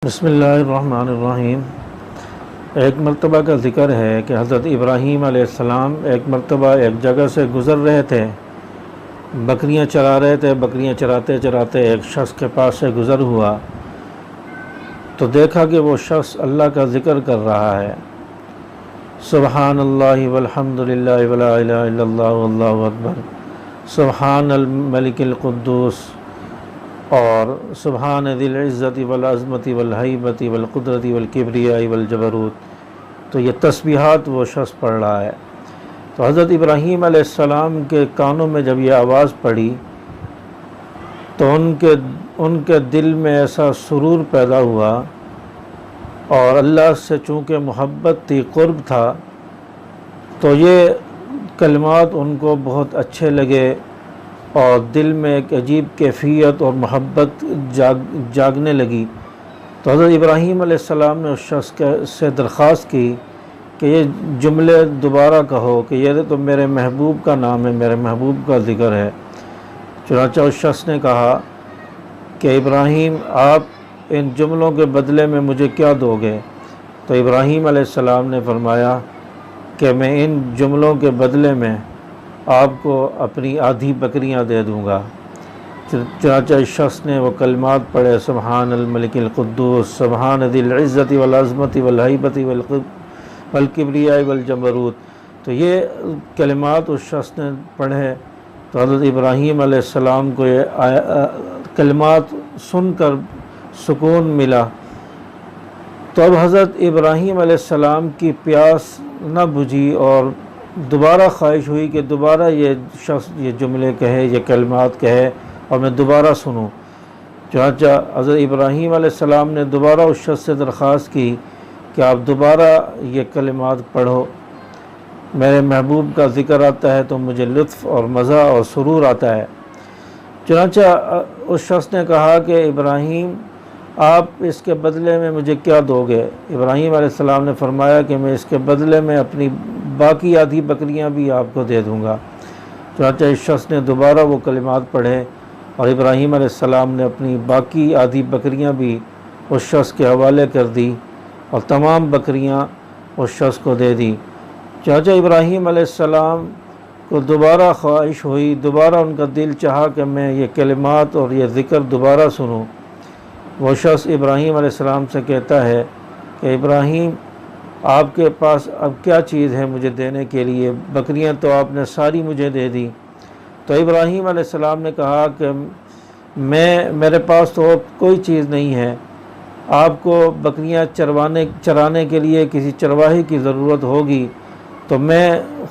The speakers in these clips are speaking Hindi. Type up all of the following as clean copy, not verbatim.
बिस्मिल्लाहिर्रहमानिर्रहीम। एक मरतबा का ज़िक्र है कि हज़रत इब्राहीम अलैहिस्सलाम एक मरतबा एक जगह से गुज़र रहे थे, बकरियां चरा रहे थे। बकरियां चराते चराते एक शख्स के पास से गुज़र हुआ तो देखा कि वो शख्स अल्लाह का ज़िक्र कर रहा है। सुबहानल्लाहि वल्हम्दुलिल्लाहि वला इलाहा इल्लल्लाहु वल्लाहु अकबर, सुबहानल मलिकिल कुद्दूस और सुबहान दिल इज़्ज़ति वल अज़मति वल हैबति वल कुदरति वल किब्रियाई वल जबरूत। तो ये तस्बीहात वो शख्स पढ़ रहा है। तो हज़रत इब्राहीम अलैहिस्सलाम के कानों में जब ये आवाज़ पड़ी तो उनके दिल में ऐसा सुरूर पैदा हुआ और अल्लाह से चूँकि मोहब्बत थी, क़ुर्ब था, तो ये कलिमात उनको बहुत अच्छे लगे और दिल में एक अजीब कैफियत और मोहब्बत जागने लगी। तो हज़रत इब्राहीम अलैहिस्सलाम ने उस शख्स से दरख्वास्त की कि ये जुमले दोबारा कहो कि ये तो मेरे महबूब का नाम है, मेरे महबूब का ज़िक्र है। चुनांचे उस शख्स ने कहा कि इब्राहीम, आप इन जुमलों के बदले में मुझे क्या दोगे? तो इब्राहीम अलैहिस्सलाम ने फरमाया कि मैं इन जुमलों के बदले में आपको अपनी आधी बकरियां दे दूँगा। चुनांचे इस शख्स ने वो कलिमात पढ़े, सुबहान अल मलिकिल कुद्दूस, सुबहान दिल इज़्ज़ति वल अज़मति वल हैबति वल किब्रियाई वल जबरूत। तो ये कलिमात उस शख्स ने पढ़े तो हज़रत इब्राहीम अलैहिस्सलाम को ये कलिमात सुनकर सुकून मिला। तो अब हज़रत इब्राहीम अलैहिस्सलाम की प्यास न बुझी और दोबारा ख्वाहिश हुई कि दोबारा ये शख्स ये जुमले कहे, ये कलिमात कहे और मैं दोबारा सुनूं। चुनांचे हज़रत इब्राहीम अलैहिस्सलाम ने दोबारा उस शख्स से दरख्वास्त की कि आप दोबारा ये कलिमात पढ़ो, मेरे महबूब का ज़िक्र आता है तो मुझे लुत्फ़ और मज़ा और सुरूर आता है। चुनांचे उस शख्स ने कहा कि इब्राहीम, आप इसके बदले में मुझे क्या दोगे? इब्राहीम अलैहिस्सलाम ने फरमाया कि मैं इसके बदले में अपनी बाकी आधी बकरियां भी आपको दे दूंगा। चुनांचे इस शख्स ने दोबारा वो कलिमात पढ़े और इब्राहीम अलैहिस्सलाम ने अपनी बाकी आधी बकरियां भी उस शख्स के हवाले कर दी और तमाम बकरियां उस शख्स को दे दी। चुनांचे इब्राहीम अलैहिस्सलाम को दोबारा ख्वाहिश हुई, दोबारा उनका दिल चाहा कि मैं ये कलिमात और ये ज़िक्र दोबारा सुनूं। वो शख्स इब्राहीम अलैहिस्सलाम से कहता है कि इब्राहीम, आपके पास अब क्या चीज़ है मुझे देने के लिए? बकरियां तो आपने सारी मुझे दे दी। तो इब्राहीम अलैहिस्सलाम ने कहा कि मेरे पास तो कोई चीज़ नहीं है, आपको बकरियां चराने के लिए किसी चरवाहे की ज़रूरत होगी तो मैं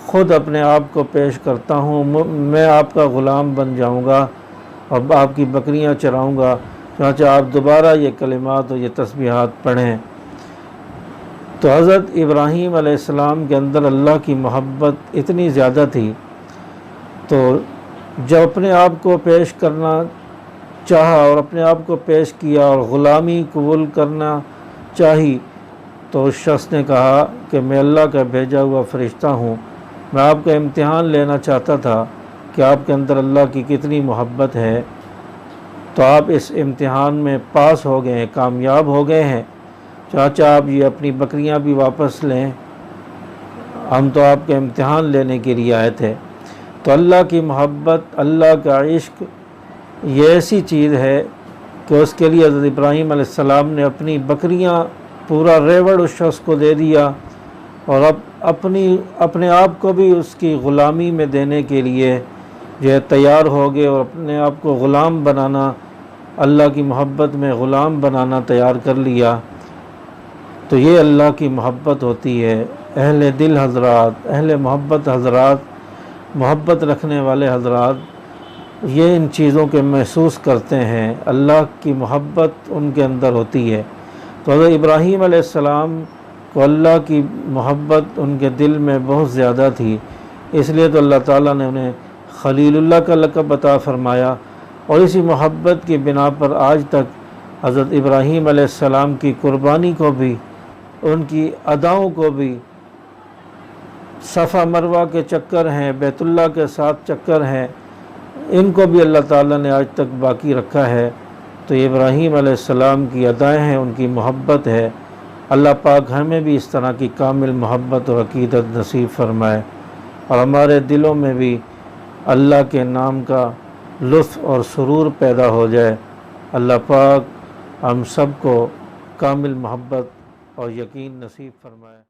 ख़ुद अपने आप को पेश करता हूँ, मैं आपका ग़ुलाम बन जाऊँगा और आपकी बकरियां चराऊँगा। चुनांचे आप दोबारा ये कलिमात और ये तस्बीहात पढ़ें। तो हज़रत इब्राहीम अलैहिस्सलाम के अंदर अल्लाह की मोहब्बत इतनी ज़्यादा थी, तो जब अपने आप को पेश करना चाहा और अपने आप को पेश किया और ग़ुलामी कबूल करना चाही, तो उस शख्स ने कहा कि मैं अल्लाह का भेजा हुआ फ़रिश्ता हूँ, मैं आपका इम्तिहान लेना चाहता था कि आपके अंदर अल्लाह की कितनी मोहब्बत है। तो आप इस इम्तिहान में पास हो गए हैं, कामयाब हो गए हैं। चाचा, आप ये अपनी बकरियां भी वापस लें, हम तो आपके इम्तिहान लेने के लिए आए थे। तो अल्लाह की मोहब्बत, अल्लाह का इश्क ये ऐसी चीज़ है कि उसके लिए हज़रत इब्राहीम अलैहिस्सलाम ने अपनी बकरियां पूरा रेवड़ उस शख्स को दे दिया और अब अपने आप को भी उसकी ग़ुलामी में देने के लिए जो है तैयार हो गए और अपने आप को ग़ुलाम बनाना, अल्लाह की मोहब्बत में ग़ुलाम बनाना तैयार कर लिया। तो ये अल्लाह की मोहब्बत होती है। अहले दिल हज़रात, अहले मोहब्बत हज़रात, मोहब्बत रखने वाले हज़रात ये इन चीज़ों के महसूस करते हैं, अल्लाह की मोहब्बत उनके अंदर होती है। तो हज़रत इब्राहीम अलैहिस्सलाम को अल्लाह की मोहब्बत उनके दिल में बहुत ज़्यादा थी, इसलिए तो अल्लाह ताला ने उन्हें खलीलुल्लाह का लक़ब अता फ़रमाया। और इसी मोहब्बत की बिना पर आज तक हज़रत इब्राहीम अलैहिस्सलाम की कुर्बानी को भी, उनकी अदाओं को भी, सफ़ा मरवा के चक्कर हैं, बैतुल्लाह के साथ चक्कर हैं, इनको भी अल्लाह ताला ने आज तक बाकी रखा है। तो इब्राहीम अलैहिस्सलाम की अदाएँ हैं, उनकी मोहब्बत है। अल्लाह पाक हमें भी इस तरह की कामिल मोहब्बत और अक़ीदत नसीब फ़रमाए और हमारे दिलों में भी अल्लाह के नाम का लुत्फ़ और सुरूर पैदा हो जाए। अल्लाह पाक हम सब को कामिल मोहब्बत और यकीन नसीब फ़रमाए।